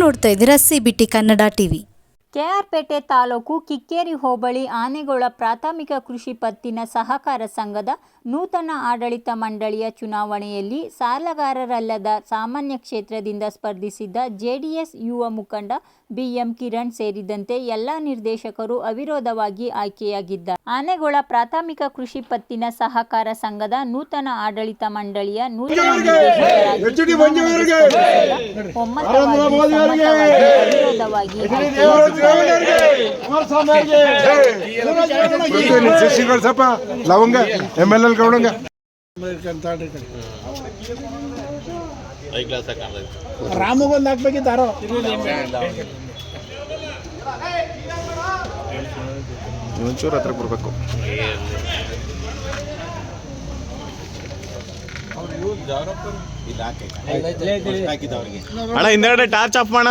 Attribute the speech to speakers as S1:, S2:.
S1: ನೋಡ್ತಾ ಇದ್ದೀರಾ CBT Kannada TV.
S2: KR Pete taluk Kikkeri ಹೋಬಳಿ ಆನೆಗೋಳ ಪ್ರಾಥಮಿಕ ಕೃಷಿ ಪತ್ತಿನ ಸಹಕಾರ ಸಂಘದ ನೂತನ ಆಡಳಿತ ಮಂಡಳಿಯ ಚುನಾವಣೆಯಲ್ಲಿ ಸಾಲಗಾರರಲ್ಲದ ಸಾಮಾನ್ಯ ಕ್ಷೇತ್ರದಿಂದ ಸ್ಪರ್ಧಿಸಿದ್ದ ಜೆಡಿಎಸ್ ಯುವ ಮುಖಂಡ ಬಿಎಂ ಕಿರಣ್ ಸೇರಿದಂತೆ ಎಲ್ಲ ನಿರ್ದೇಶಕರು ಅವಿರೋಧವಾಗಿ ಆಯ್ಕೆಯಾಗಿದ್ದಾರೆ. ಆನೆಗೋಳ ಪ್ರಾಥಮಿಕ ಕೃಷಿ ಪತ್ತಿನ ಸಹಕಾರ ಸಂಘದ ನೂತನ ಆಡಳಿತ ಮಂಡಳಿಯ ನೂತನ ನಿರ್ದೇಶಕರಾಗಿ ಅವಿರೋಧವಾಗಿ
S3: ಲವಂಗ MLL ಗೌಡಂಗ ರಾಮಗೊಂದು ಹಾಕ್ಬೇಕಿದ್ದಾರೋ ಒಂಚೂರು ಹತ್ರ ಬರ್ಬೇಕು.
S4: ಅಣ್ಣ ಹಿಂದೆರಡೆ ಟಾರ್ಚ್ ಆಫ್ ಮಾಡ.